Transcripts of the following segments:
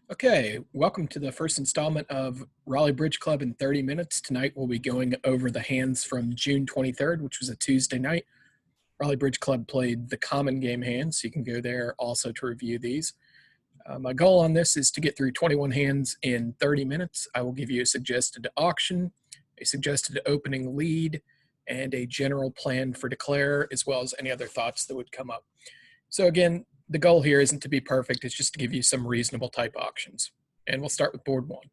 Okay, welcome to the first installment of Raleigh Bridge Club in 30 minutes. Tonight we'll be going over the hands from June 23rd, which was a Tuesday night. Raleigh Bridge Club played the common game hands, so you can go there also to review these. My goal on this is to get through 21 hands in 30 minutes. I will give you a suggested auction, a suggested opening lead, and a general plan for declare, as well as any other thoughts that would come up. So again, the goal here isn't to be perfect, it's just to give you some reasonable type auctions. And we'll start with board one.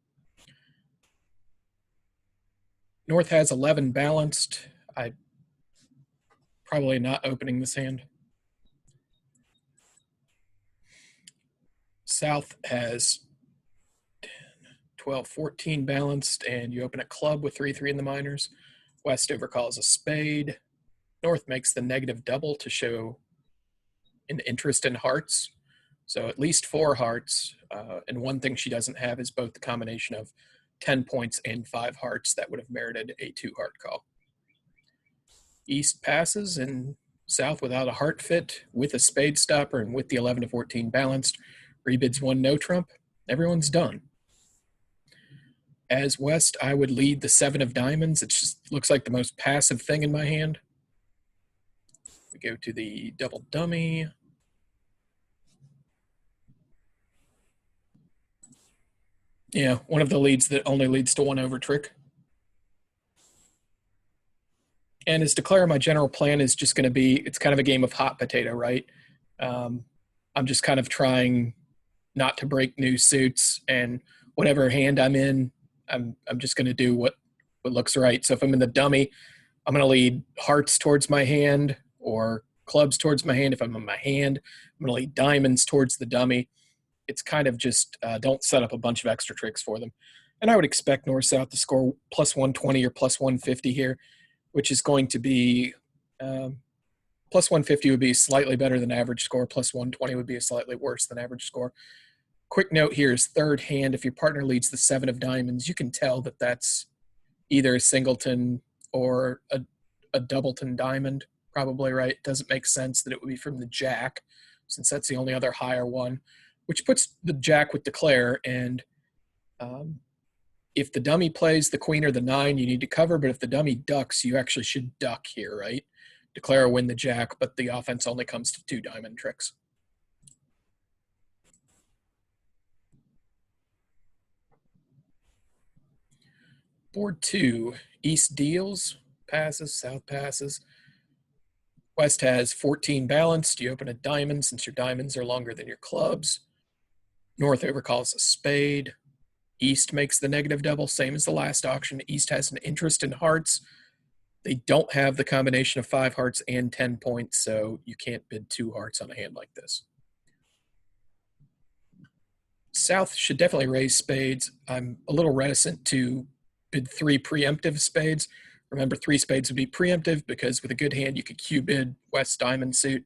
North has 11 balanced. I probably not opening this hand. South has 10, 12, 14 balanced, and you open a club with 3-3 in the minors. West overcalls a spade. North makes the negative double to show an interest in hearts. So at least 4 hearts. And one thing she doesn't have is both the combination of 10 points and 5 hearts that would have merited a 2-heart call. East passes, and South, without a heart fit, with a spade stopper, and with the 11 to 14 balanced, rebids 1 no trump. Everyone's done. As West, I would lead the 7 of diamonds. It just looks like the most passive thing in my hand. We go to the double dummy. Yeah, one of the leads that only leads to 1 over trick. And as declare, my general plan is just going to be, it's kind of a game of hot potato, right? I'm just kind of trying not to break new suits, and whatever hand I'm in, I'm just going to do what looks right. So if I'm in the dummy, I'm going to lead hearts towards my hand or clubs towards my hand. If I'm in my hand, I'm going to lead diamonds towards the dummy. It's kind of just don't set up a bunch of extra tricks for them. And I would expect North-South to score plus 120 or plus 150 here, which is going to be plus 150 would be slightly better than average score. Plus 120 would be a slightly worse than average score. Quick note here is third hand. If your partner leads the 7 of diamonds, you can tell that that's either a singleton or a doubleton diamond, probably, right? It doesn't make sense that it would be from the jack, since that's the only other higher one, which puts the jack with declare. And if the dummy plays the queen or the 9, you need to cover. But if the dummy ducks, you actually should duck here, right? Declare win the jack, but the offense only comes to 2 diamond tricks. Board 2, East deals, passes, South passes. West has 14 balanced. You open a diamond since your diamonds are longer than your clubs. North overcalls a spade. East makes the negative double, same as the last auction. East has an interest in hearts. They don't have the combination of 5 hearts and 10 points, so you can't bid 2 hearts on a hand like this. South should definitely raise spades. I'm a little reticent to bid 3 preemptive spades. Remember, 3 spades would be preemptive because with a good hand, you could Q bid West diamond suit.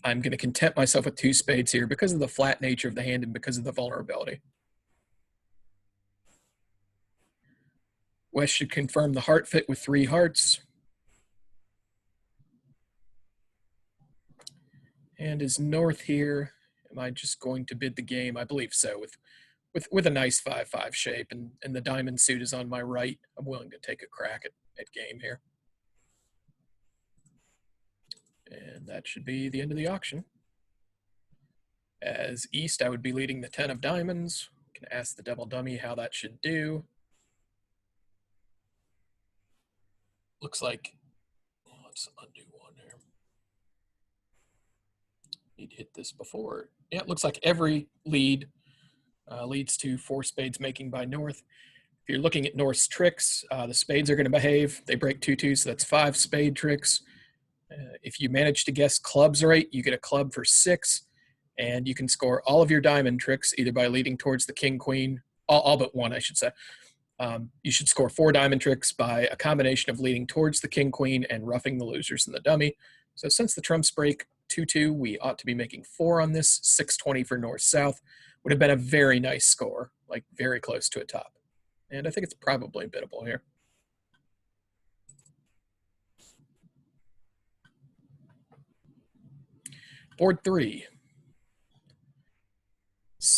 I'm going to content myself with 2 spades here because of the flat nature of the hand and because of the vulnerability. West should confirm the heart fit with 3 hearts. And is North here? Am I just going to bid the game? I believe so. With a nice 5-5 shape and the diamond suit is on my right, I'm willing to take a crack at game here. And that should be the end of the auction. As East, I would be leading the 10 of diamonds. I can ask the double dummy how that should do. Looks like, let's undo one here. Need to hit this before. Yeah, it looks like every lead leads to 4 spades making by North. If you're looking at North's tricks, the spades are going to behave. They break 2-2, so that's 5 spade tricks. If you manage to guess clubs right, you get a club for 6, and you can score all of your diamond tricks either by leading towards the king, queen, all but one, I should say. You should score 4 diamond tricks by a combination of leading towards the king, queen, and roughing the losers in the dummy. So since the trumps break 2-2, we ought to be making 4 on this. 620 for North-South would have been a very nice score, like very close to a top. And I think it's probably biddable here. Board 3.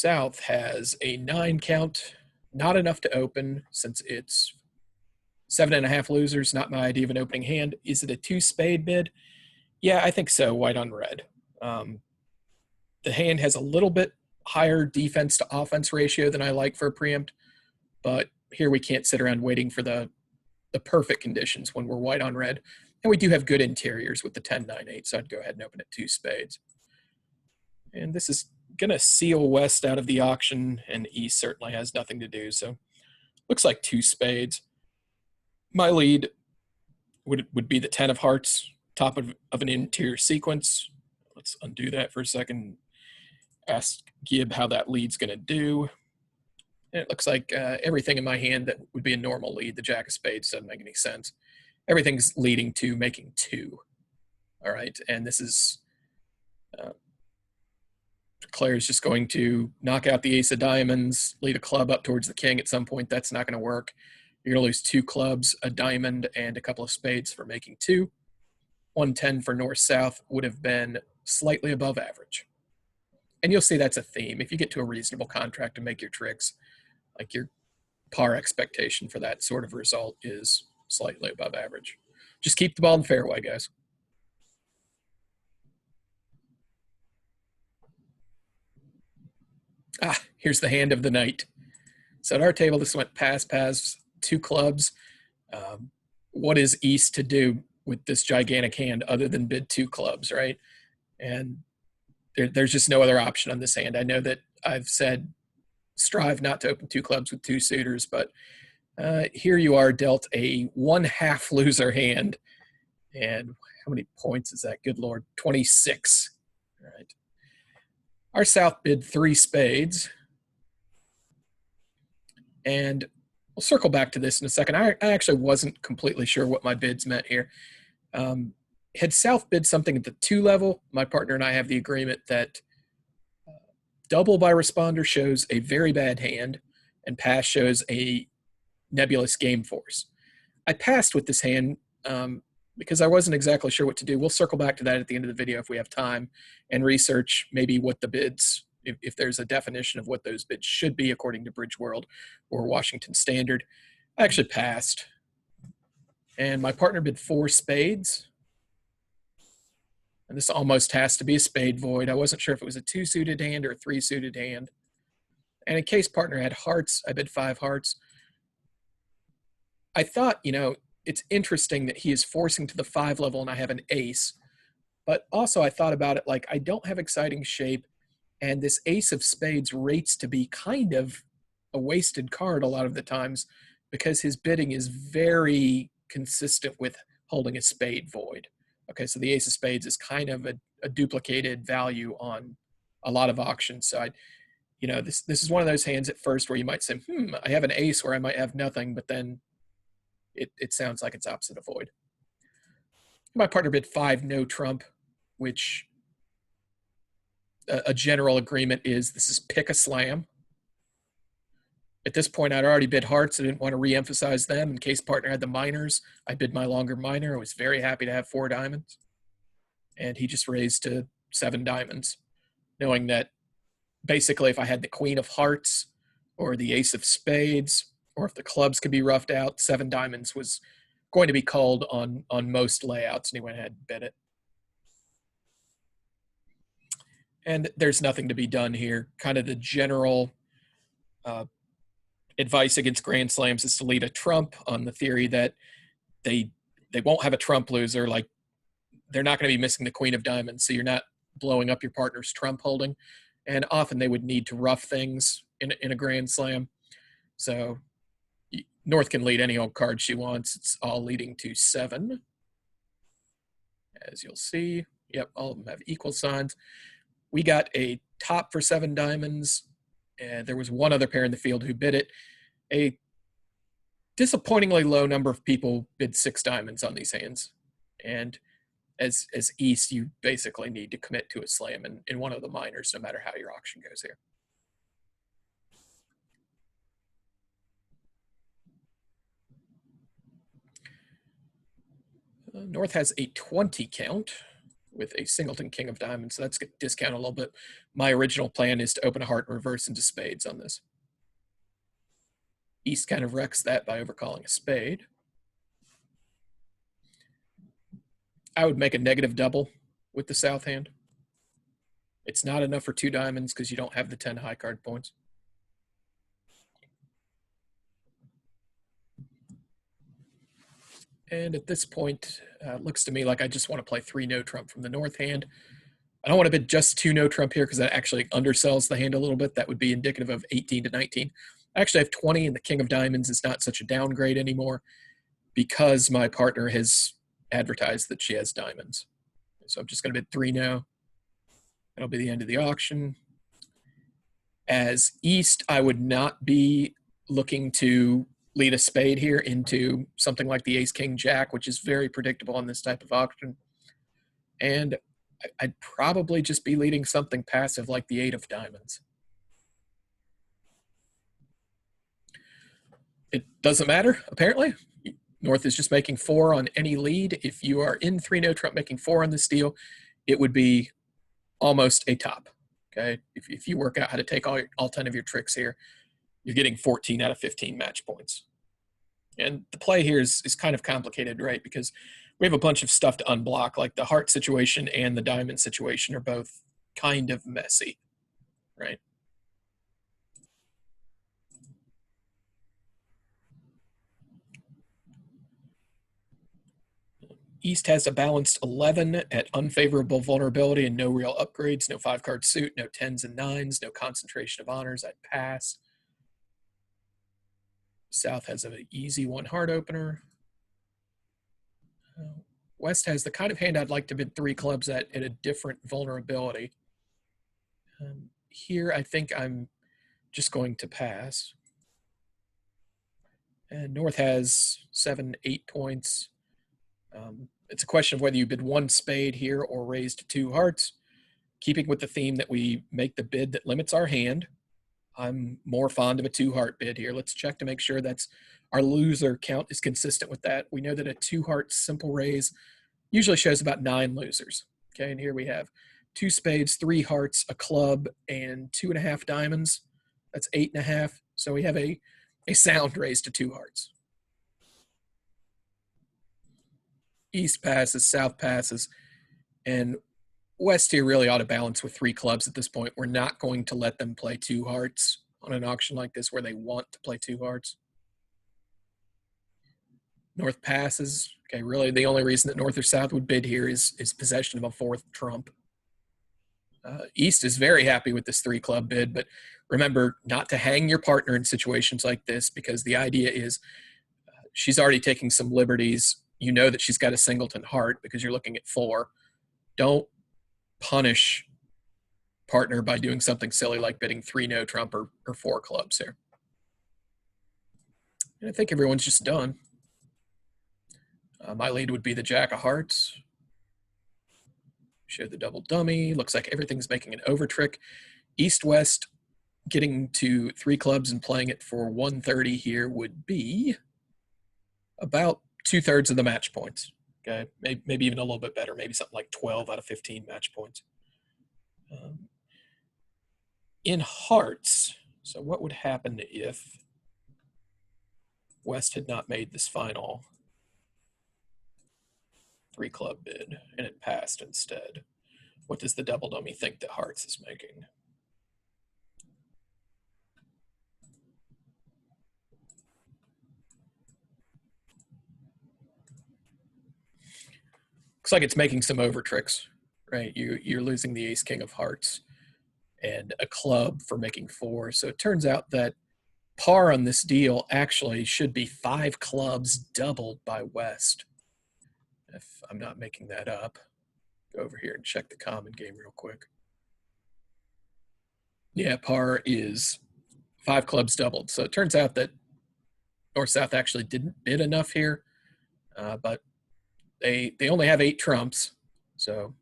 South has a 9 count, not enough to open since it's 7.5 losers, not my idea of an opening hand. Is it a 2-spade bid? Yeah, I think so, white on red. The hand has a little bit higher defense to offense ratio than I like for a preempt, but here we can't sit around waiting for the perfect conditions when we're white on red. And we do have good interiors with the 10-9-8, so I'd go ahead and open at 2 spades. And this is going to seal West out of the auction, and East certainly has nothing to do, so looks like 2 spades. My lead would be the 10 of hearts, top of an interior sequence. Let's undo that for a second. Ask Gibb how that lead's going to do. And it looks like everything in my hand that would be a normal lead, the jack of spades, doesn't make any sense. Everything's leading to making 2. All right, and this is Claire's just going to knock out the ace of diamonds, lead a club up towards the king at some point. That's not going to work. You're going to lose 2 clubs, a diamond, and a couple of spades for making 2. 110 for north-south would have been slightly above average. And you'll see that's a theme. If you get to a reasonable contract to make your tricks, like your par expectation for that sort of result is slightly above average. Just keep the ball in the fairway, guys. Here's the hand of the night. So at our table, this went pass, 2 clubs. What is East to do with this gigantic hand other than bid 2 clubs, right? And there's just no other option on this hand. I know that I've said strive not to open 2 clubs with 2 suitors, but here you are dealt a 1/2 loser hand. And how many points is that? Good Lord, 26. All right. Our South bid 3 spades. And we'll circle back to this in a second. I actually wasn't completely sure what my bids meant here. Had South bid something at the 2 level, my partner and I have the agreement that double by responder shows a very bad hand and pass shows a nebulous game force. I passed with this hand because I wasn't exactly sure what to do. We'll circle back to that at the end of the video if we have time and research maybe what the bids, if there's a definition of what those bids should be according to Bridge World or Washington Standard. I actually passed. And my partner bid 4 spades. And this almost has to be a spade void. I wasn't sure if it was a 2-suited hand or a 3-suited hand. And in case partner had hearts, I bid 5 hearts. I thought, it's interesting that he is forcing to the 5 level and I have an ace. But also I thought about it like I don't have exciting shape, and this ace of spades rates to be kind of a wasted card a lot of the times because his bidding is very consistent with holding a spade void. Okay, so the ace of spades is kind of a duplicated value on a lot of auctions. So this is one of those hands at first where you might say, I have an ace where I might have nothing, but then it sounds like it's opposite a void. My partner bid 5 no trump, which a general agreement is this is pick a slam. At this point, I'd already bid hearts. I didn't want to reemphasize them. In case partner had the minors, I bid my longer minor. I was very happy to have 4 diamonds. And he just raised to 7 diamonds, knowing that basically if I had the queen of hearts or the ace of spades, or if the clubs could be roughed out, 7 diamonds was going to be called on most layouts, and he went ahead and bid it. And there's nothing to be done here. Kind of the general advice against Grand Slams is to lead a trump on the theory that they won't have a trump loser. Like they're not going to be missing the queen of diamonds, so you're not blowing up your partner's trump holding. And often they would need to rough things in a Grand Slam. So North can lead any old card she wants. It's all leading to 7. As you'll see, yep, all of them have equal signs. We got a top for 7 diamonds. And there was one other pair in the field who bid it. A disappointingly low number of people bid 6 diamonds on these hands. And as East, you basically need to commit to a slam in one of the minors, no matter how your auction goes here. North has a 20 count, with a singleton king of diamonds, so that's discounted a little bit. My original plan is to open a heart and reverse into spades on this. East kind of wrecks that by overcalling a spade. I would make a negative double with the south hand. It's not enough for 2 diamonds because you don't have the 10 high card points. And at this point, it looks to me like I just want to play 3 no trump from the north hand. I don't want to bid just 2 no trump here because that actually undersells the hand a little bit. That would be indicative of 18 to 19. I actually have 20, and the king of diamonds is not such a downgrade anymore because my partner has advertised that she has diamonds. So I'm just going to bid 3 no. That'll be the end of the auction. As East, I would not be looking to lead a spade here into something like the ace, king, jack, which is very predictable on this type of auction. And I'd probably just be leading something passive like the 8 of diamonds. It doesn't matter, apparently. North is just making 4 on any lead. If you are in 3 no trump making 4 on this deal, it would be almost a top. Okay, if you work out how to take all 10 of your tricks here, you're getting 14 out of 15 match points. And the play here is kind of complicated, right? Because we have a bunch of stuff to unblock, like the heart situation and the diamond situation are both kind of messy, right? East has a balanced 11 at unfavorable vulnerability and no real upgrades, no 5-card suit, no 10s and 9s, no concentration of honors. I'd pass. South has an easy 1 heart opener. West has the kind of hand I'd like to bid 3 clubs at a different vulnerability. Here, I think I'm just going to pass. And North has 7, 8 points. It's a question of whether you bid 1 spade here or raise to 2 hearts. Keeping with the theme that we make the bid that limits our hand, I'm more fond of a 2 heart bid here. Let's check to make sure that's our loser count is consistent with that. We know that a 2 heart simple raise usually shows about 9 losers. Okay, and here we have 2 spades, 3 hearts, a club, and 2.5 diamonds. That's 8.5. So we have a sound raise to 2 hearts. East passes, South passes, and West here really ought to balance with 3 clubs at this point. We're not going to let them play 2 hearts on an auction like this where they want to play 2 hearts. North passes. Okay, really the only reason that North or South would bid here is possession of a 4th trump. East is very happy with this 3 club bid, but remember not to hang your partner in situations like this because the idea is she's already taking some liberties. You know that she's got a singleton heart because you're looking at 4. Don't punish partner by doing something silly like bidding 3 no trump or 4 clubs here. And I think everyone's just done. My lead would be the jack of hearts. Show the double dummy. Looks like everything's making an over trick. East-west getting to 3 clubs and playing it for 130 here would be about 2/3 of the match points. Okay, maybe even a little bit better. Maybe something like 12 out of 15 match points. In hearts, so what would happen if West had not made this final 3 club bid and it passed instead? What does the double dummy think that hearts is making? Looks like it's making some over tricks, right? You're losing the ace king of hearts and a club for making 4. So it turns out that par on this deal actually should be 5 clubs doubled by West. If I'm not making that up, go over here and check the common game real quick. Yeah, par is 5 clubs doubled. So it turns out that North-South actually didn't bid enough here, but they only have 8 trumps. So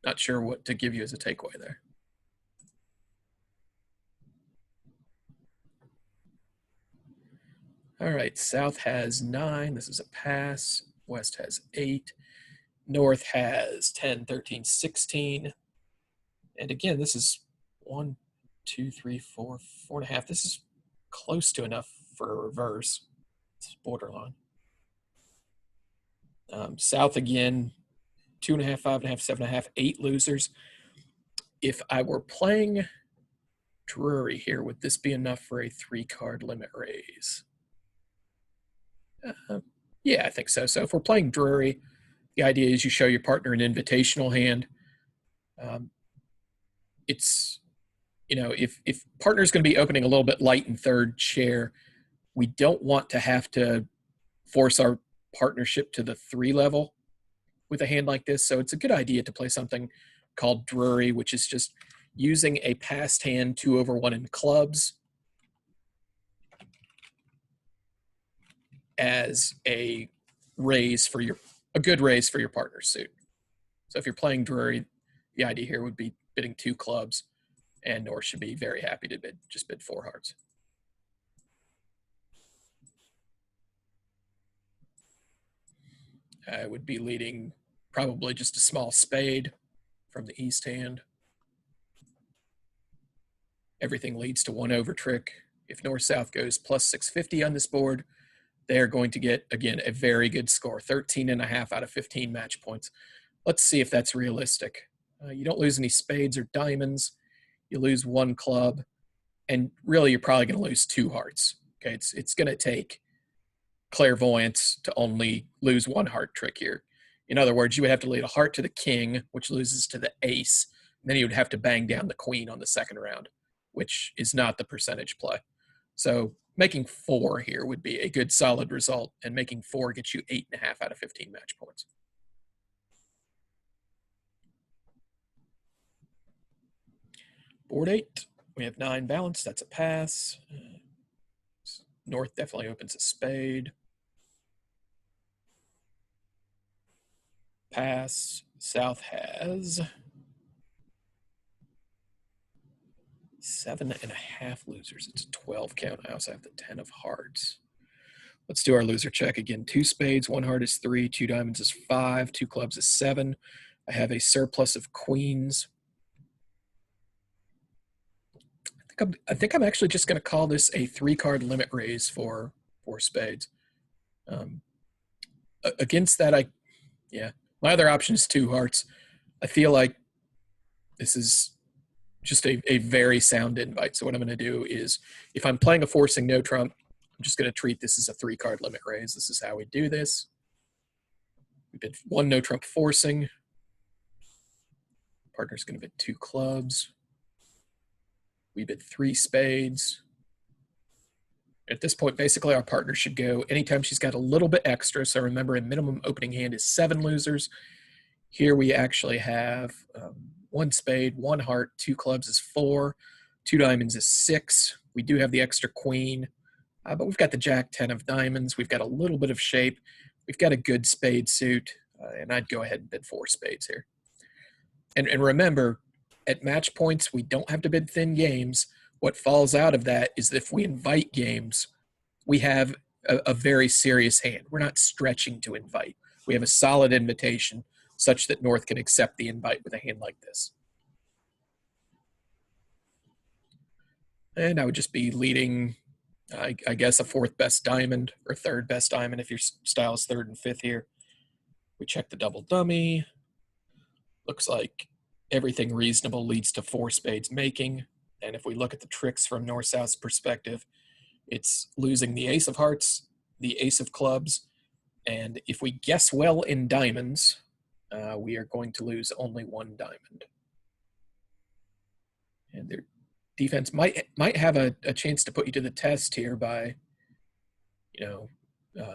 not sure what to give you as a takeaway there. All right, South has 9. This is a pass. West has 8. North has 10, 13, 16. And again, this is 1, 2, 3, 4, 4.5. This is close to enough for a reverse. It's borderline. South again, 2.5, 5.5, 7.5, 8 losers. If I were playing Drury here, would this be enough for a 3-card limit raise? Yeah, I think so. So if we're playing Drury, the idea is you show your partner an invitational hand. It's, if partner's going to be opening a little bit light in third chair, we don't want to have to force our partnership to the 3 level with a hand like this. So it's a good idea to play something called Drury, which is just using a passed hand 2/1 in clubs as a good raise for your partner's suit. So if you're playing Drury, the idea here would be bidding 2 clubs, and North should be very happy to bid 4 hearts. I would be leading probably just a small spade from the east hand. Everything leads to 1 over trick. If North-South goes plus 650 on this board, they're going to get, again, a very good score, 13.5 out of 15 match points. Let's see if that's realistic. You don't lose any spades or diamonds. You lose 1 club, and really you're probably going to lose 2 hearts. Okay, it's going to take clairvoyance to only lose 1 heart trick here. In other words, you would have to lead a heart to the king, which loses to the ace, and then you would have to bang down the queen on the second round, which is not the percentage play. So making 4 here would be a good solid result, and making 4 gets you 8.5 out of 15 match points. Board 8, we have 9 balance. That's a pass. North definitely opens a spade. Pass. South has 7.5 losers. It's a 12 count. I also have the 10 of hearts. Let's do our loser check again. 2 spades, 1 heart is 3, 2 diamonds is 5, 2 clubs is 7. I have a surplus of queens. I think I'm actually just going to call this a 3-card limit raise for 4 spades. Against that, my other option is 2 hearts. I feel like this is just a very sound invite. So what I'm going to do is, if I'm playing a forcing no trump, I'm just going to treat this as a 3-card limit raise. This is how we do this. We bid 1 no trump forcing. Partner's going to bid 2 clubs. We bid 3 spades. At this point, basically, our partner should go anytime she's got a little bit extra. So remember, a minimum opening hand is 7 losers. Here we actually have 1 spade, 1 heart, 2 clubs is 4, 2 diamonds is 6. We do have the extra queen, but we've got the jack 10 of diamonds. We've got a little bit of shape. We've got a good spade suit, and I'd go ahead and bid 4 spades here. And remember, at match points, we don't have to bid thin games. What falls out of that is that if we invite games, we have a very serious hand. We're not stretching to invite. We have a solid invitation such that North can accept the invite with a hand like this. And I would just be leading, I guess, a 4th best diamond or 3rd best diamond if your style is 3rd and 5th here. We check the double dummy. Looks like everything reasonable leads to 4 spades making. And if we look at the tricks from North-South's perspective, it's losing the ace of hearts, the ace of clubs, and if we guess well in diamonds, we are going to lose only 1 diamond. And their defense might have a chance to put you to the test here by,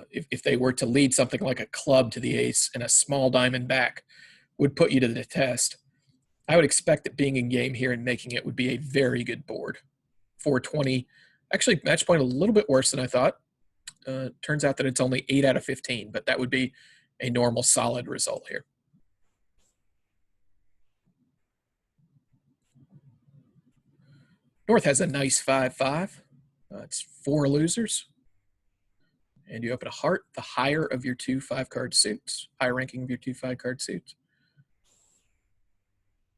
if they were to lead something like a club to the ace and a small diamond back would put you to the test. I would expect that being in game here and making it would be a very good board. 420, actually match point a little bit worse than I thought. Turns out that it's only 8 out of 15, but that would be a normal solid result here. North has a nice 5-5. It's 4 losers. And you open a heart, the higher of your two 5-card suits, higher ranking of your two 5-card suits.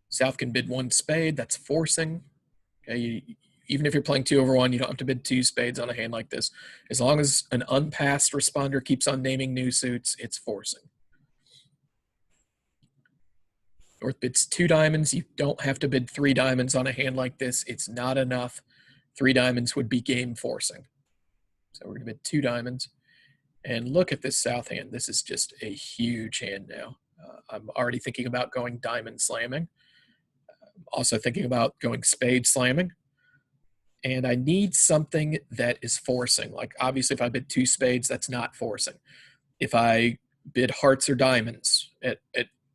South can bid 1 spade, that's forcing. Okay, even if you're playing 2/1, you don't have to bid 2 spades on a hand like this. As long as an unpassed responder keeps on naming new suits, it's forcing. North bids 2 diamonds. You don't have to bid 3 diamonds on a hand like this. It's not enough. 3 diamonds would be game forcing. So we're going to bid 2 diamonds. And look at this South hand. This is just a huge hand now. I'm already thinking about going diamond slamming. I'm also thinking about going spade slamming. And I need something that is forcing. Like, obviously, if I bid 2 spades, that's not forcing. If I bid hearts or diamonds at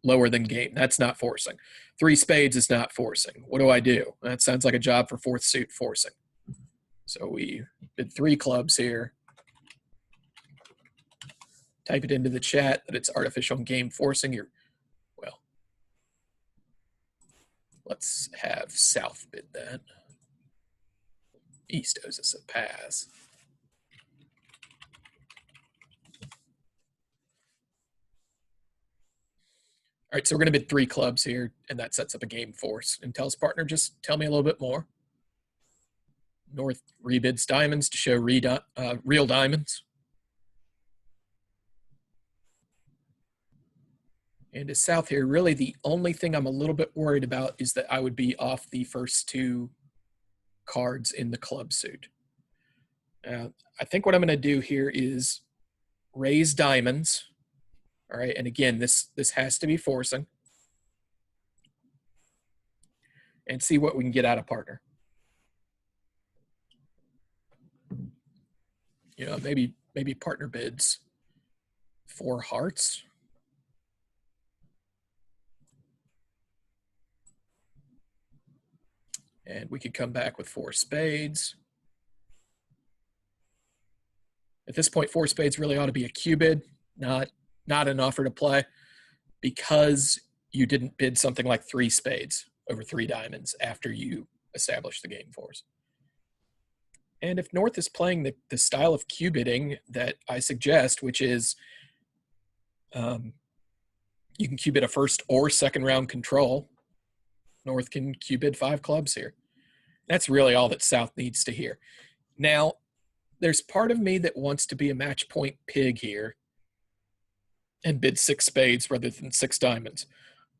lower than game, that's not forcing. 3 spades is not forcing. What do I do? That sounds like a job for 4th suit forcing. So we bid 3 clubs here. Type it into the chat that it's artificial game forcing. Well, let's have South bid that. East owes us a pass. All right, so we're going to bid 3 clubs here, and that sets up a game force. And tells partner, just tell me a little bit more. North rebids diamonds to show real diamonds. And to South here, really the only thing I'm a little bit worried about is that I would be off the first 2 cards in the club suit. I think what I'm going to do here is raise diamonds. All right, and again, this has to be forcing. And see what we can get out of partner. You know, maybe partner bids 4 hearts. And we could come back with 4 spades. At this point, 4 spades really ought to be a Q bid, not an offer to play, because you didn't bid something like 3 spades over 3 diamonds after you established the game force. And if North is playing the style of Q bidding that I suggest, which is you can Q bid a first or second round control, North can Q bid 5 clubs here. That's really all that South needs to hear. Now, there's part of me that wants to be a match point pig here and bid 6 spades rather than 6 diamonds.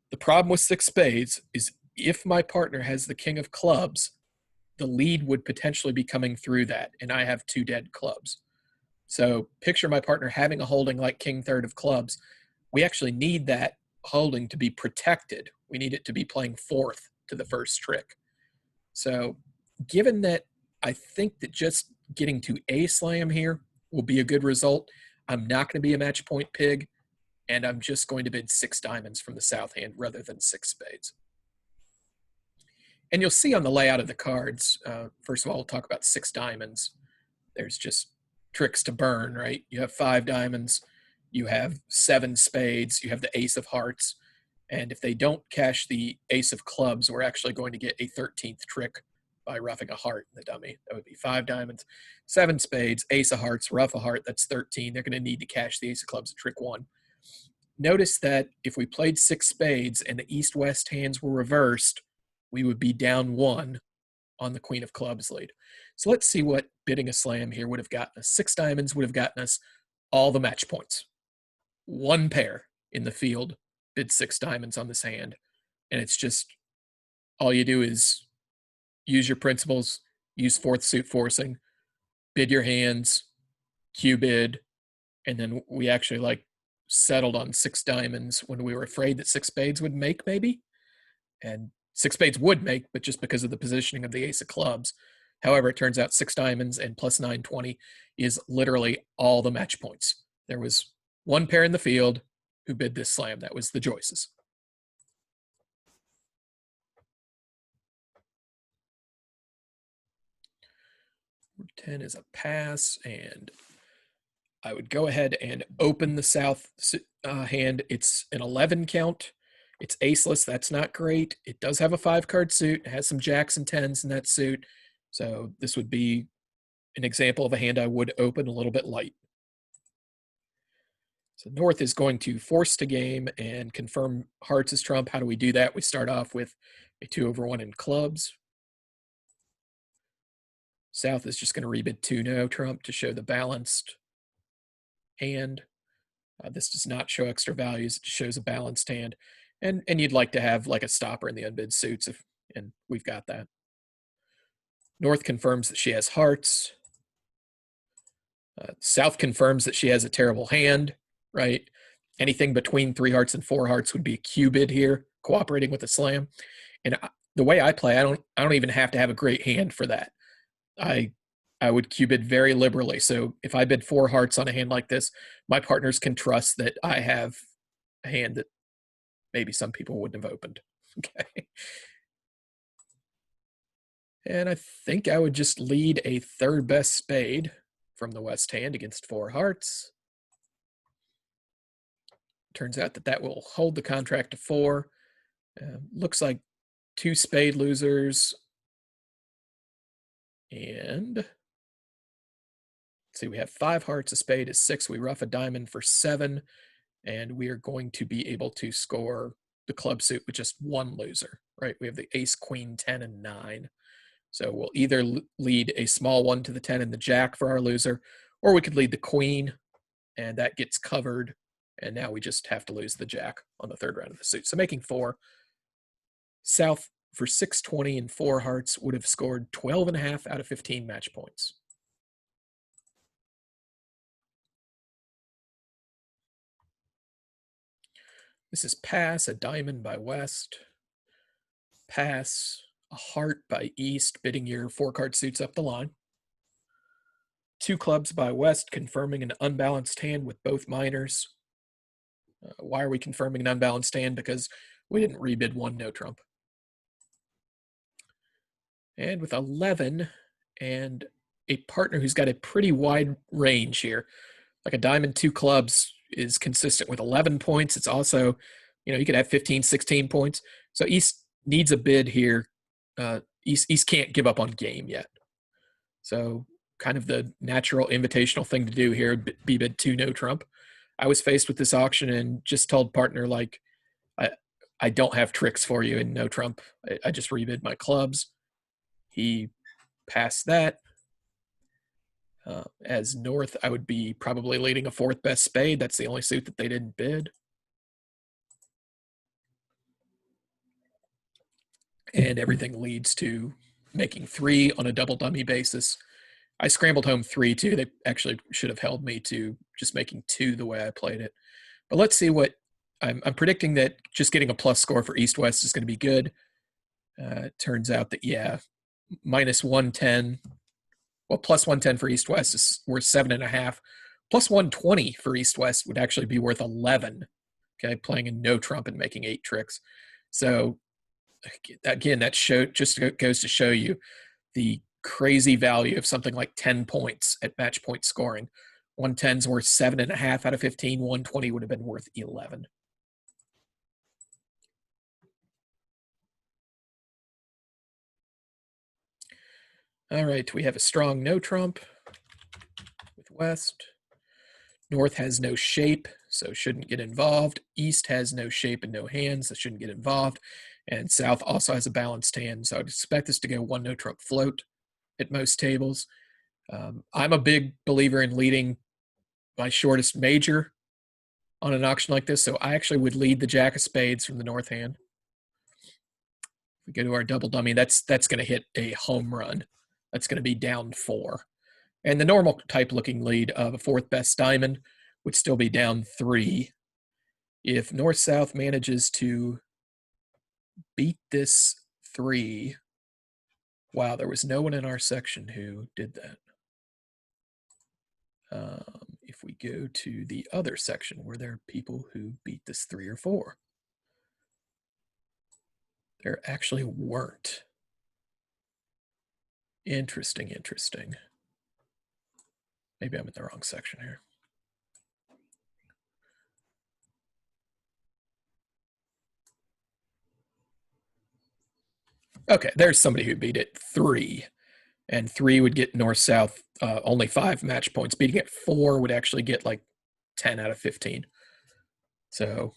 The problem with 6 spades is if my partner has the king of clubs, the lead would potentially be coming through that, and I have 2 dead clubs. So picture my partner having a holding like king third of clubs. We actually need that holding to be protected. We need it to be playing 4th to the first trick. So given that I think that just getting to a slam here will be a good result, I'm not going to be a match point pig, and I'm just going to bid 6 diamonds from the South hand rather than 6 spades. And you'll see on the layout of the cards, first of all, we'll talk about 6 diamonds. There's just tricks to burn, right? You have 5 diamonds, you have 7 spades, you have the ace of hearts, and if they don't cash the ace of clubs, we're actually going to get a 13th trick by roughing a heart in the dummy. That would be 5 diamonds, 7 spades, ace of hearts, rough a heart, that's 13. They're going to need to cash the ace of clubs at trick 1. Notice that if we played 6 spades and the east-west hands were reversed, we would be down 1 on the queen of clubs lead. So let's see what bidding a slam here would have gotten us. 6 diamonds would have gotten us all the match points. 1 pair in the field bid 6 diamonds on this hand. And it's just, all you do is use your principles, use 4th suit forcing, bid your hands, Q bid, and then we actually settled on 6 diamonds when we were afraid that 6 spades would make maybe. And 6 spades would make, but just because of the positioning of the ace of clubs. However, it turns out 6 diamonds and plus 920 is literally all the match points. There was 1 pair in the field who bid this slam. That was the Joyces. Number 10 is a pass, and I would go ahead and open the South hand. It's an 11 count. It's aceless. That's not great. It does have a 5-card suit. It has some jacks and 10s in that suit. So this would be an example of a hand I would open a little bit light. So North is going to force to game and confirm hearts as trump. How do we do that? We start off with a 2/1 in clubs. South is just going to rebid 2 no trump to show the balanced hand. This does not show extra values. It just shows a balanced hand. And you'd like to have like a stopper in the unbid suits, and we've got that. North confirms that she has hearts. South confirms that she has a terrible hand, right? Anything between 3 hearts and 4 hearts would be a Q-bid here, cooperating with the slam. And the way I play, I don't even have to have a great hand for that. I would Q-bid very liberally. So if I bid 4 hearts on a hand like this, my partners can trust that I have a hand that maybe some people wouldn't have opened. Okay. And I think I would just lead a 3rd best spade from the West hand against 4 hearts. Turns out that will hold the contract to 4. Looks like 2 spade losers. And let's see, we have 5 hearts, a spade is 6. We rough a diamond for 7. And we are going to be able to score the club suit with just 1 loser, right? We have the ace, queen, 10, and 9. So we'll either lead a small 1 to the 10 and the jack for our loser, or we could lead the queen, and that gets covered. And now we just have to lose the jack on the 3rd round of the suit. So making 4. South for 620 and 4 hearts would have scored 12.5 out of 15 match points. This is pass, a diamond by West. Pass, a heart by East, bidding your 4-card suits up the line. 2 clubs by West, confirming an unbalanced hand with both minors. Why are we confirming an unbalanced hand? Because we didn't rebid 1 no trump. And with 11 and a partner who's got a pretty wide range here, like a diamond 2 clubs is consistent with 11 points. It's also, you could have 15, 16 points. So East needs a bid here. East can't give up on game yet. So kind of the natural invitational thing to do here, be bid 2 no trump. I was faced with this auction and just told partner, like, I don't have tricks for you in no trump. I just rebid my clubs. He passed that. As North, I would be probably leading a 4th best spade. That's the only suit that they didn't bid. And everything leads to making 3 on a double dummy basis. I scrambled home 3 too. They actually should have held me to just making 2 the way I played it. But let's see what I'm predicting that just getting a plus score for East-West is going to be good. It turns out that, yeah, minus 110. Well, plus 110 for East-West is worth 7.5. Plus 120 for East-West would actually be worth 11. Okay, playing a no trump and making 8 tricks. So again, that just goes to show you the crazy value of something like 10 points at match point scoring. 110 is worth 7.5 out of 15. 120 would have been worth 11. All right, we have a strong no trump with West. North has no shape, so shouldn't get involved. East has no shape and no hands, so shouldn't get involved. And South also has a balanced hand, so I'd expect this to go 1 no trump float at most tables. I'm a big believer in leading my shortest major on an auction like this, so I actually would lead the jack of spades from the North hand. If we go to our double dummy, that's going to hit a home run. That's going to be down 4. And the normal type looking lead of a 4th best diamond would still be down 3. If North-South manages to beat this 3, wow, there was no one in our section who did that. If we go to the other section, were there people who beat this 3 or 4? There actually weren't. Interesting. Maybe I'm in the wrong section here. Okay, there's somebody who beat it 3. And 3 would get North-South only 5 match points. Beating it 4 would actually get like 10 out of 15. So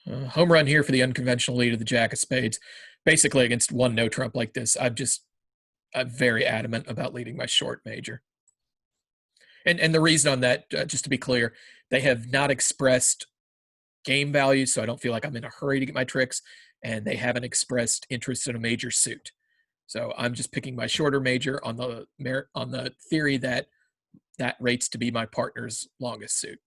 home run here for the unconventional lead of the Jack of Spades. Basically, against one no trump like this, I'm very adamant about leading my short major. And the reason on that, just to be clear, they have not expressed game value, so I don't feel like I'm in a hurry to get my tricks, and they haven't expressed interest in a major suit. So I'm just picking my shorter major on the theory that rates to be my partner's longest suit.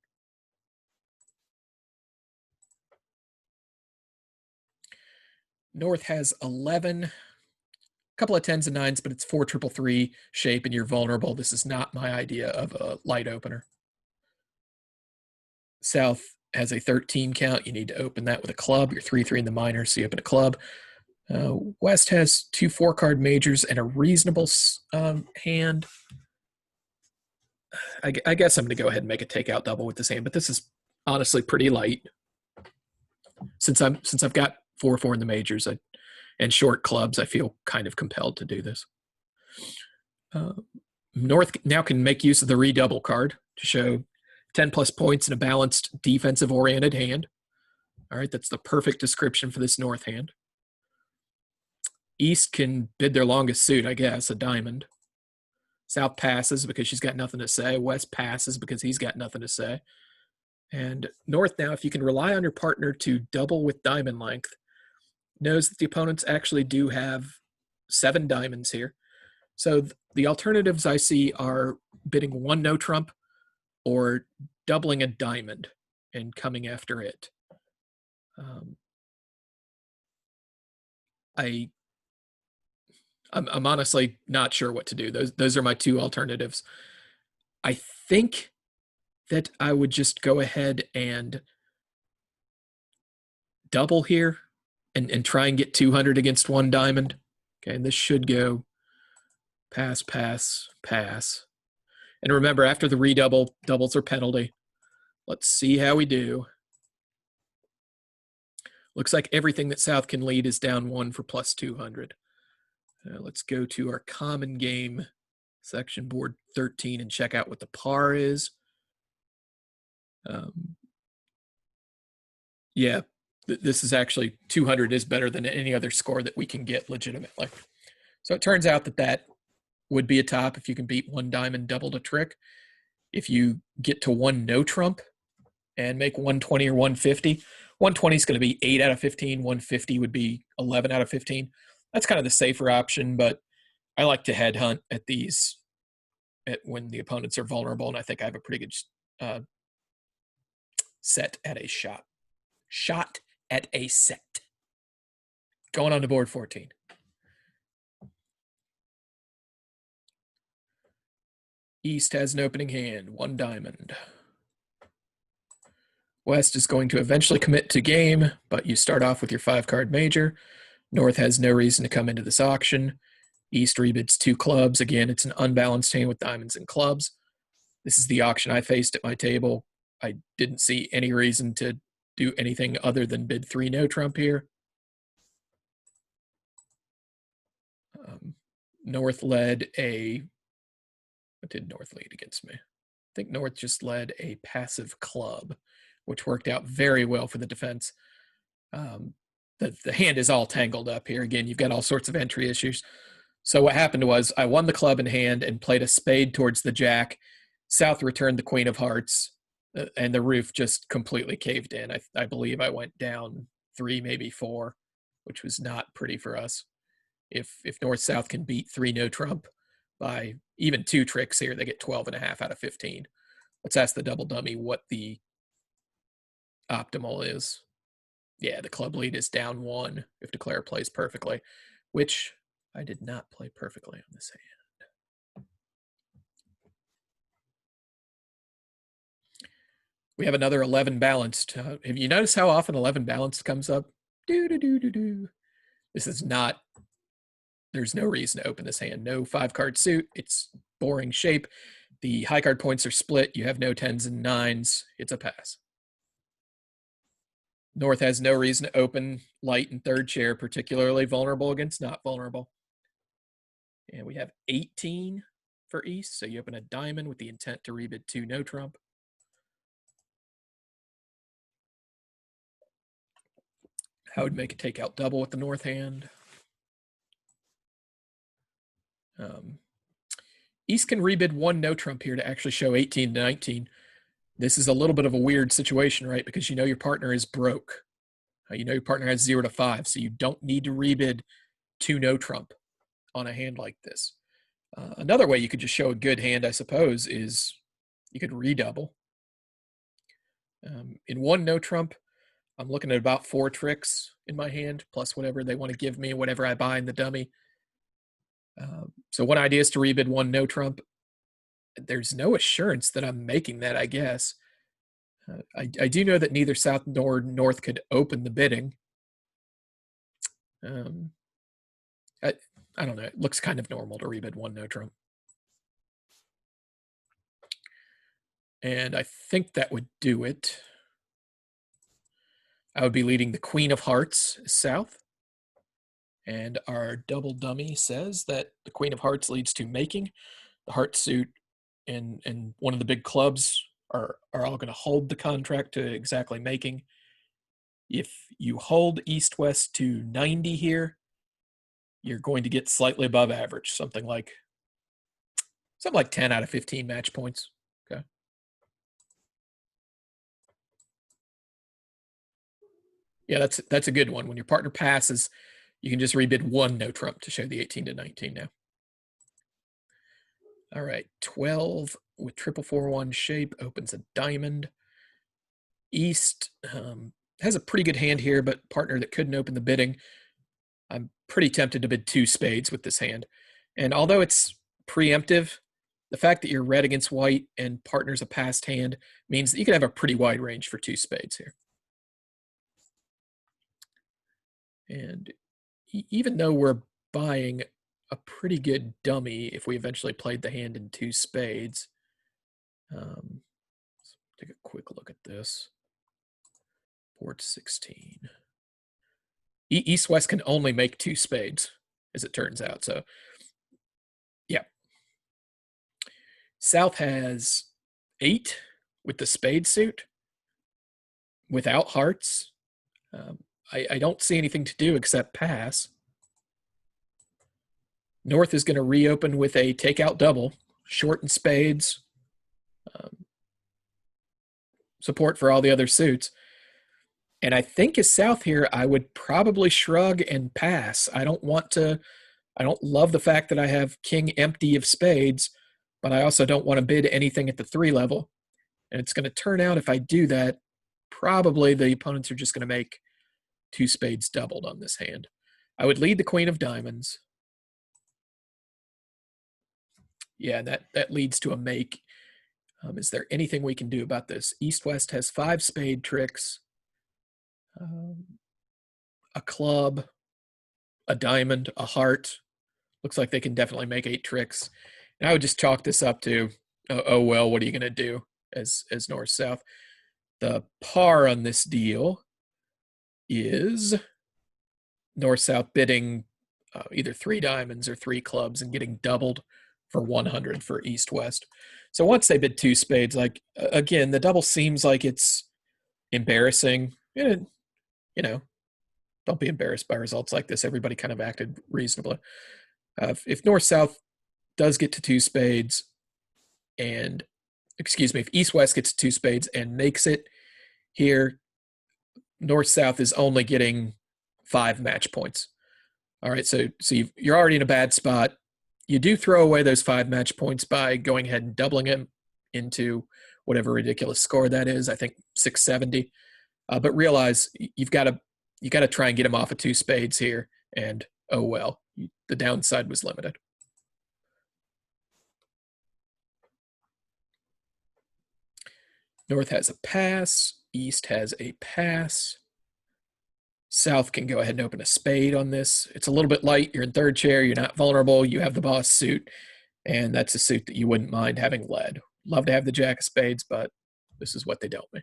North has 11, a couple of 10s and 9s, but it's 4-3-3 shape, and you're vulnerable. This is not my idea of a light opener. South has a 13 count. You need to open that with a club. You're 3-3 in the minor, so you open a club. West has 2 4-card majors and a reasonable hand. I guess I'm going to go ahead and make a takeout double with this hand, but this is honestly pretty light. Since I've got 4-4 in the majors and short clubs, I feel kind of compelled to do this. North now can make use of the redouble card to show 10 plus points in a balanced defensive-oriented hand. All right, that's the perfect description for this North hand. East can bid their longest suit, I guess, a diamond. South passes because she's got nothing to say. West passes because he's got nothing to say. And North now, if you can rely on your partner to double with diamond length, knows that the opponents actually do have 7 diamonds here. So the alternatives I see are bidding 1 no trump or doubling a diamond and coming after it. I'm honestly not sure what to do. Those are my 2 alternatives. I think that I would just go ahead and double here and try and get 200 against 1 diamond. Okay, and this should go pass, pass, pass. And remember, after the redouble, doubles are penalty. Let's see how we do. Looks like everything that South can lead is down 1 for plus 200. Let's go to our common game section, board 13, and check out what the par is. Yeah, this is actually 200 is better than any other score that we can get legitimately. So it turns out that would be a top if you can beat 1 diamond doubled a trick. If you get to 1 no trump and make 120 or 150, 120 is going to be 8 out of 15. 150 would be 11 out of 15. That's kind of the safer option, but I like to headhunt at these when the opponents are vulnerable, and I think I have a pretty good set at a shot. Shot at a set. Going on to board 14. East has an opening hand, 1 diamond. West is going to eventually commit to game, but you start off with your 5-card major. North has no reason to come into this auction. East rebids 2 clubs. Again, it's an unbalanced hand with diamonds and clubs. This is the auction I faced at my table. I didn't see any reason to do anything other than bid 3 no trump here. North led a, what did North lead against me? I think North just led a passive club, which worked out very well for the defense. The hand is all tangled up here. Again, you've got all sorts of entry issues. So what happened was I won the club in hand and played a spade towards the jack. South returned the queen of hearts, and the roof just completely caved in. I believe I went down 3, maybe 4, which was not pretty for us. If North-South can beat 3 no trump by even 2 tricks here, they get 12.5 out of 15. Let's ask the double dummy what the optimal is. Yeah, the club lead is down 1 if Declare plays perfectly, which I did not play perfectly on this hand. We have another 11 balanced. Have you noticed how often 11 balanced comes up? This is not, there's no reason to open this hand. No 5-card suit. It's boring shape. The high card points are split. You have no 10s and 9s. It's a pass. North has no reason to open light and 3rd chair, particularly vulnerable against not vulnerable. And we have 18 for East, so you open a diamond with the intent to rebid 2 no trump. I would make a takeout double with the north hand. East can rebid one no trump here to actually show 18 to 19. This is a little bit of a weird situation, right? Because you know your partner is broke. You know your partner has 0 to 5, so you don't need to rebid 2 no trump on a hand like this. Another way you could just show a good hand, I suppose, is you could redouble. In one no trump, I'm looking at about 4 tricks in my hand, plus whatever they want to give me, whatever I buy in the dummy. So one idea is to rebid one no trump. There's no assurance that I'm making that, I guess. I do know that neither south nor north could open the bidding. I don't know. It looks kind of normal to rebid one no trump. And I think that would do it. I would be leading the Queen of Hearts south. And our double dummy says that the Queen of Hearts leads to making. The heart suit and one of the big clubs are all going to hold the contract to exactly making. If you hold east-west to 90 here, you're going to get slightly above average, something like 10 out of 15 match points. Okay. Yeah, that's a good one. When your partner passes, you can just rebid one no trump to show the 18 to 19 now. All right, 12 with 441 shape opens a diamond. East has a pretty good hand here, but partner that couldn't open the bidding. I'm pretty tempted to bid 2 spades with this hand. And although it's preemptive, the fact that you're red against white and partner's a passed hand means that you can have a pretty wide range for 2 spades here. And even though we're buying a pretty good dummy if we eventually played the hand in 2 spades, let's take a quick look at this. Board 16. East-West can only make 2 spades, as it turns out. So, yeah. South has 8 with the spade suit without hearts. I don't see anything to do except pass. North is going to reopen with a takeout double, short and spades, support for all the other suits. And I think as South here, I would probably shrug and pass. I don't love the fact that I have king empty of spades, but I also don't want to bid anything at the 3 level. And it's going to turn out, if I do that, probably the opponents are just going to make 2 spades doubled on this hand. I would lead the Queen of Diamonds. Yeah, that leads to a make. Is there anything we can do about this? East-West has 5 spade tricks, a club, a diamond, a heart. Looks like they can definitely make 8 tricks. And I would just chalk this up to, oh well, what are you going to do as north-south? The par on this deal is north-south bidding either 3 diamonds or 3 clubs and getting doubled for 100 for east-west. So once they bid 2 spades, like, again, the double seems like it's embarrassing. You know, don't be embarrassed by results like this. Everybody kind of acted reasonably. If north-south does get to 2 spades and, if east-west gets to 2 spades and makes it here, north-south is only getting 5 match points. All right, so you're already in a bad spot. You do throw away those 5 match points by going ahead and doubling them into whatever ridiculous score that is. I think 670. But realize you got to try and get him off of 2 spades here. And oh well, the downside was limited. North has a pass. East has a pass. South can go ahead and open a spade on this. It's a little bit light. You're in 3rd chair. You're not vulnerable. You have the boss suit. And that's a suit that you wouldn't mind having led. Love to have the jack of spades, but this is what they dealt me.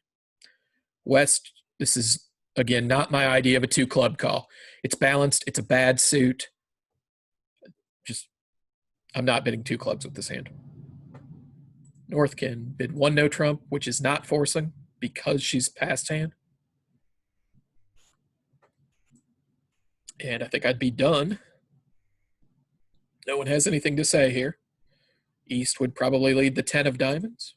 West, this is, again, not my idea of a 2 club call. It's balanced. It's a bad suit. I'm not bidding 2 clubs with this hand. North can bid 1 no trump, which is not forcing because she's past hand. And I think I'd be done. No one has anything to say here. East would probably lead the 10 of diamonds.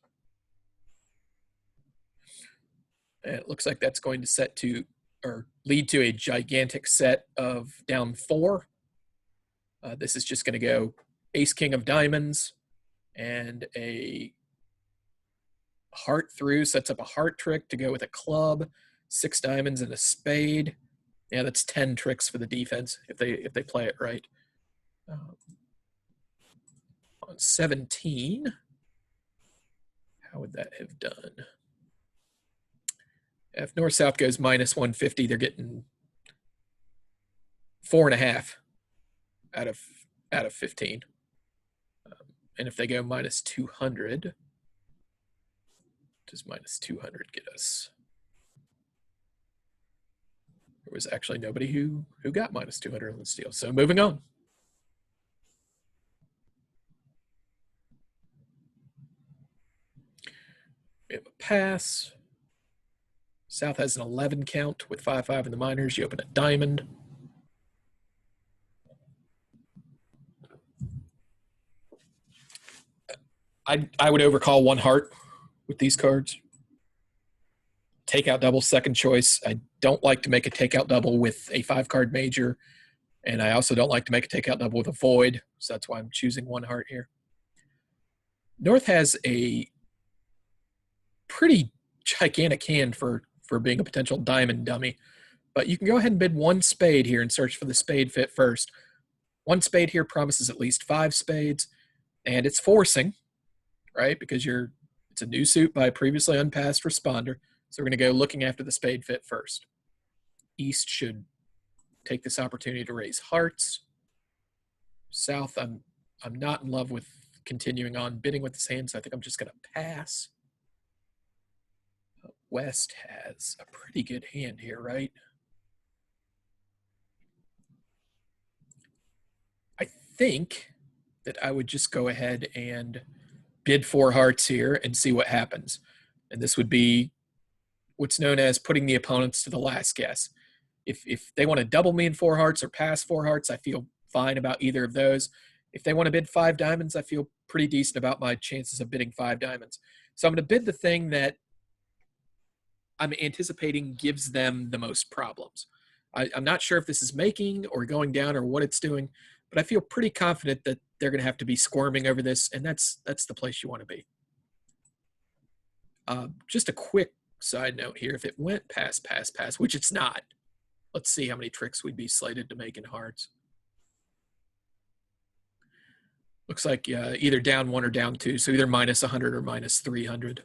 And it looks like that's going to set to, or lead to, a gigantic set of down 4. This is just going to go ace king of diamonds and a heart through, sets up a heart trick to go with a club, 6 diamonds and a spade. Yeah, that's 10 tricks for the defense if they play it right. On 17, how would that have done? If north-south goes minus 150, they're getting 4.5 out of 15. And if they go minus 200, what does minus 200 get us? There was actually nobody who got minus 200 on this deal. So moving on. We have a pass. South has an 11 count with 5-5 in the minors. You open a diamond. I would overcall 1 heart with these cards. Takeout double, second choice. I don't like to make a takeout double with a 5-card major, and I also don't like to make a takeout double with a void, so that's why I'm choosing 1 heart here. North has a pretty gigantic hand for being a potential diamond dummy, but you can go ahead and bid 1 spade here and search for the spade fit first. 1 spade here promises at least 5 spades, and it's forcing, right? Because it's a new suit by a previously unpassed responder. So we're going to go looking after the spade fit first. East should take this opportunity to raise hearts. South, I'm not in love with continuing on bidding with this hand, so I think I'm just going to pass. West has a pretty good hand here, right? I think that I would just go ahead and bid 4 hearts here and see what happens. And this would be what's known as putting the opponents to the last guess. If they want to double me in 4 hearts or pass 4 hearts, I feel fine about either of those. If they want to bid 5 diamonds, I feel pretty decent about my chances of bidding 5 diamonds. So I'm going to bid the thing that I'm anticipating gives them the most problems. I'm not sure if this is making or going down or what it's doing, but I feel pretty confident that they're going to have to be squirming over this, and that's the place you want to be. Just a quick side note here. If it went pass, which it's not, let's see how many tricks we'd be slated to make in hearts. Looks like either down 1 or down 2, so either minus 100 or minus 300.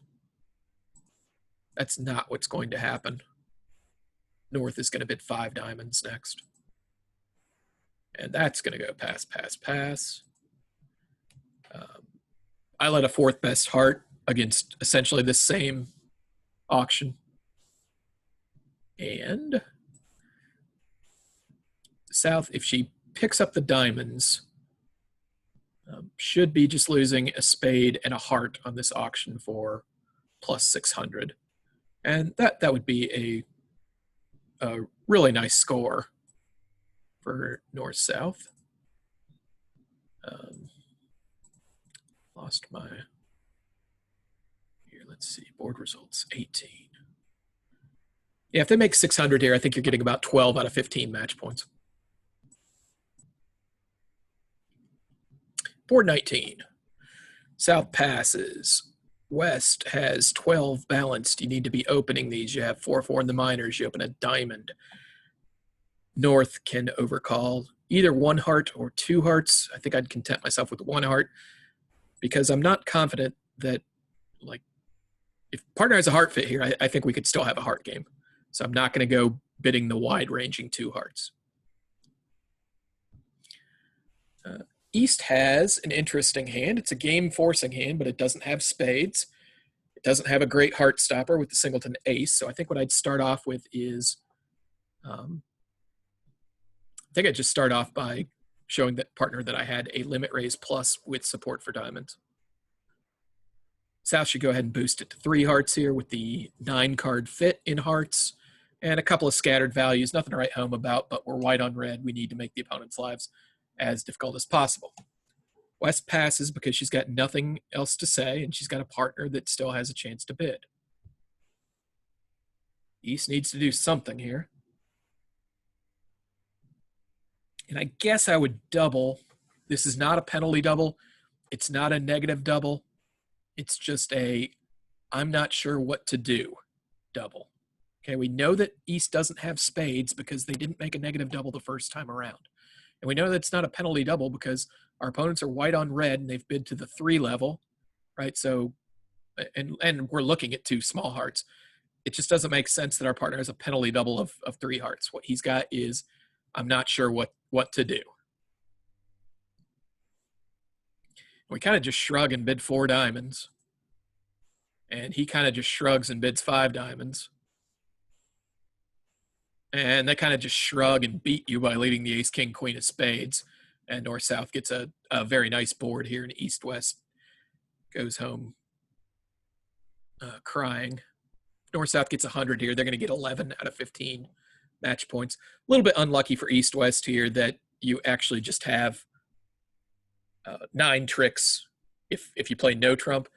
That's not what's going to happen. North is going to bid 5 diamonds next. And that's going to go pass. I led a 4th best heart against essentially the same auction. And South, if she picks up the diamonds, should be just losing a spade and a heart on this auction for plus 600. And that would be a really nice score for north-south. Lost my, here, let's see, board results, 18. Yeah, if they make 600 here, I think you're getting about 12 out of 15 match points. Board 19, South passes. West has 12 balanced. You need to be opening these. You have 4-4 in the minors. You open a diamond. North can overcall either 1 heart or 2 hearts. I think I'd content myself with 1 heart because I'm not confident that, like, if partner has a heart fit here, I think we could still have a heart game. So I'm not going to go bidding the wide-ranging 2 hearts. East has an interesting hand. It's a game-forcing hand, but it doesn't have spades. It doesn't have a great heart stopper with the singleton ace. So I think what I'd start off with is, I think I'd just start off by showing that partner that I had a limit raise plus with support for diamonds. South should go ahead and boost it to 3 hearts here with the 9-card fit in hearts. and a couple of scattered values, nothing to write home about, but we're white on red. We need to make the opponent's lives as difficult as possible. West passes because she's got nothing else to say, and she's got a partner that still has a chance to bid. East needs to do something here. And I guess I would double. This is not a penalty double. It's not a negative double. It's just a I'm not sure what to do double. Okay, we know that East doesn't have spades because they didn't make a negative double the first time around. And we know that it's not a penalty double because our opponents are white on red and they've bid to the 3 level, right? So, and we're looking at 2 small hearts. It just doesn't make sense that our partner has a penalty double of 3 hearts. What he's got is, I'm not sure what to do. We kind of just shrug and bid 4 diamonds. And he kind of just shrugs and bids 5 diamonds. And they kind of just shrug and beat you by leading the ace, king, queen of spades. And north-south gets a very nice board here, and east-west goes home crying. North-south gets 100 here. They're going to get 11 out of 15 match points. A little bit unlucky for east-west here that you actually just have 9 tricks if you play no trump.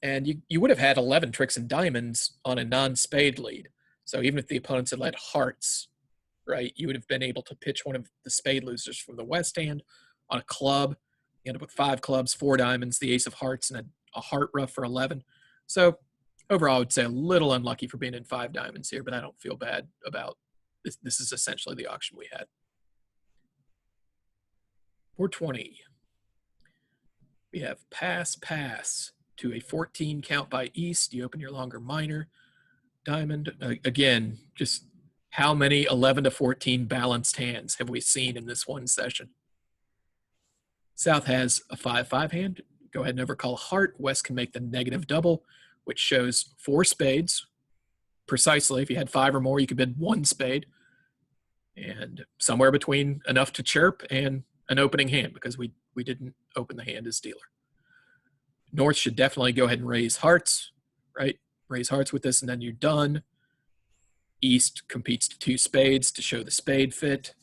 And you would have had 11 tricks and diamonds on a non-spade lead. So even if the opponents had led hearts, right, you would have been able to pitch one of the spade losers from the west hand on a club. You end up with 5 clubs, 4 diamonds, the ace of hearts, and a heart ruff for 11. So overall, I would say a little unlucky for being in 5 diamonds here, but I don't feel bad about this. This is essentially the auction we had. 420. We have pass to a 14 count by East. You open your longer minor. Diamond, again, just how many 11 to 14 balanced hands have we seen in this one session? South has a 5-5 hand. Go ahead and overcall a heart. West can make the negative double, which shows 4 spades. Precisely, if you had 5 or more, you could bid 1 spade. And somewhere between enough to chirp and an opening hand, because we didn't open the hand as dealer. North should definitely go ahead and raise hearts, right? Raise hearts with this, and then you're done. East competes to 2 spades to show the spade fit.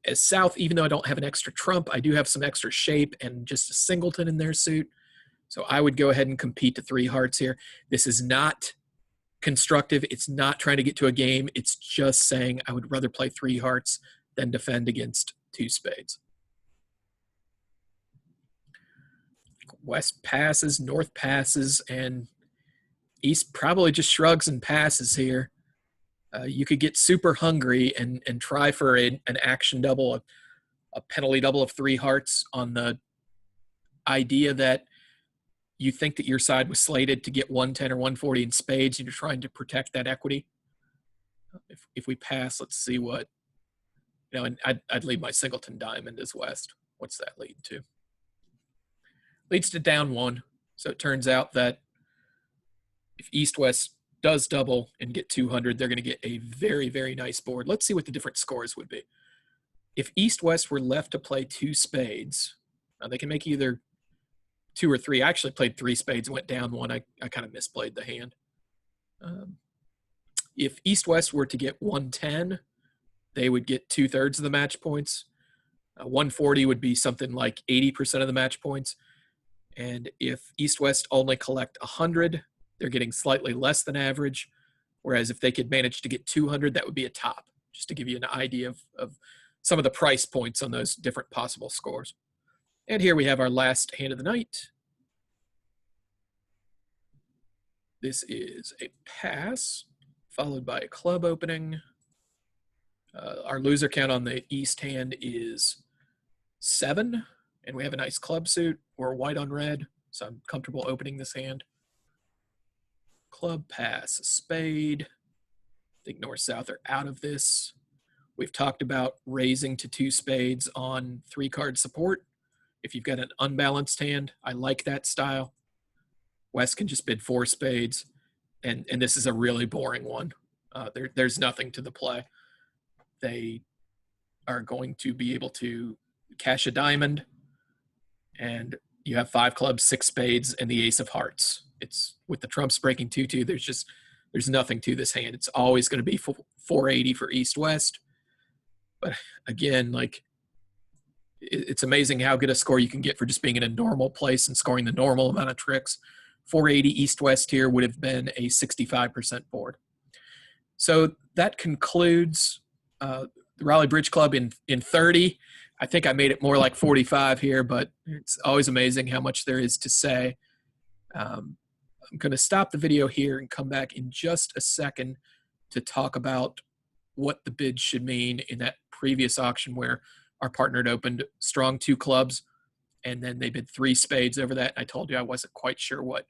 As South, even though I don't have an extra trump, I do have some extra shape and just a singleton in their suit. So I would go ahead and compete to 3 hearts here. This is not constructive. It's not trying to get to a game. It's just saying I would rather play 3 hearts than defend against 2 spades. West passes, North passes, and East probably just shrugs and passes here. You could get super hungry and try for an action double, a penalty double of 3 hearts on the idea that you think that your side was slated to get 110 or 140 in spades, and you're trying to protect that equity. If we pass, let's see what, and I'd leave my singleton diamond as West. What's that lead to? Leads to down 1. So it turns out that if East-West does double and get 200, they're going to get a very, very nice board. Let's see what the different scores would be. If East-West were left to play 2 spades, they can make either 2 or 3. I actually played 3 spades and went down 1. I kind of misplayed the hand. If East-West were to get 110, they would get 2/3 of the match points. 140 would be something like 80% of the match points. And if East-West only collect 100, they're getting slightly less than average. Whereas if they could manage to get 200, that would be a top, just to give you an idea of some of the price points on those different possible scores. And here we have our last hand of the night. This is a pass, followed by a club opening. Our loser count on the East hand is 7, and we have a nice club suit. We're white on red, so I'm comfortable opening this hand. Club, pass, a spade. I think north-south are out of this. We've talked about raising to 2 spades on 3-card support. If you've got an unbalanced hand, I like that style. West can just bid 4 spades, and this is a really boring one. There's nothing to the play. They are going to be able to cash a diamond, and you have 5 clubs, 6 spades, and the ace of hearts. It's with the trumps breaking 2-2. There's just there's nothing to this hand. It's always going to be 480 for East-West. But again, like, it's amazing how good a score you can get for just being in a normal place and scoring the normal amount of tricks. 480 East-West here would have been a 65% board. So that concludes the Raleigh Bridge Club in 30. I think I made it more like 45 here, but it's always amazing how much there is to say. I'm going to stop the video here and come back in just a second to talk about what the bids should mean in that previous auction where our partner had opened strong 2 clubs, and then they bid 3 spades over that. I told you I wasn't quite sure what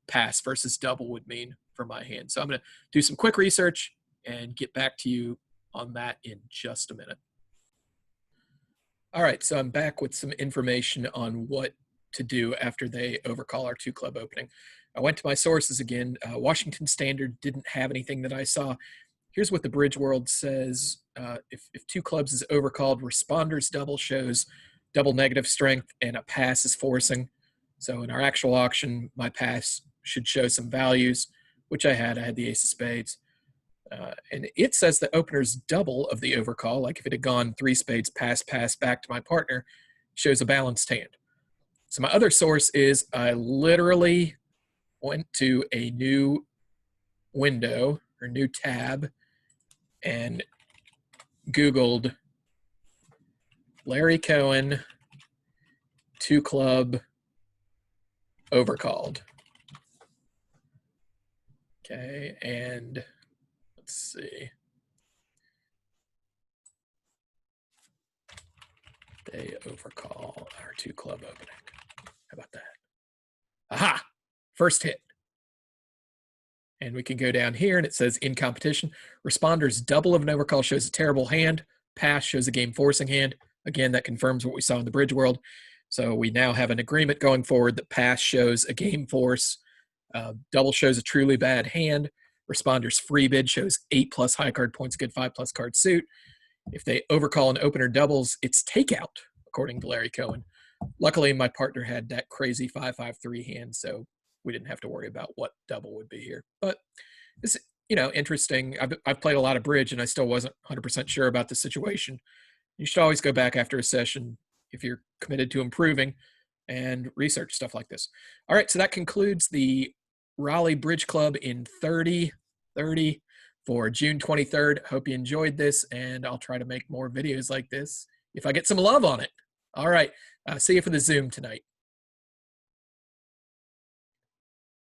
pass versus double would mean for my hand. So I'm going to do some quick research and get back to you on that in just a minute. All right, so I'm back with some information on what to do after they overcall our 2 club opening. I went to my sources again. Washington Standard didn't have anything that I saw. Here's what the Bridge World says. If 2 clubs is overcalled, responders double shows double negative strength, and a pass is forcing. So in our actual auction, my pass should show some values, which I had. I had the ace of spades. And it says the opener's double of the overcall, like if it had gone 3 spades, pass, pass, back to my partner, shows a balanced hand. So my other source is I literally went to a new window or new tab and Googled Larry Cohen 2 club overcalled. Okay, and let's see. They overcall our 2 club opening. How about that? Aha! First hit. And we can go down here and it says in competition, responders double of an overcall shows a terrible hand. Pass shows a game forcing hand. Again, that confirms what we saw in the Bridge World. So we now have an agreement going forward that pass shows a game force. Double shows a truly bad hand. Responders free bid shows 8+ high card points, good 5+ card suit. If they overcall an opener doubles, it's takeout, according to Larry Cohen. Luckily, my partner had that crazy 5-5-3 hand, so we didn't have to worry about what double would be here. But it's, interesting. I've played a lot of bridge, and I still wasn't 100% sure about the situation. You should always go back after a session if you're committed to improving and research stuff like this. All right, so that concludes the Raleigh Bridge Club in 30 for June 23rd. Hope you enjoyed this, and I'll try to make more videos like this if I get some love on it. All right, see you for the Zoom tonight.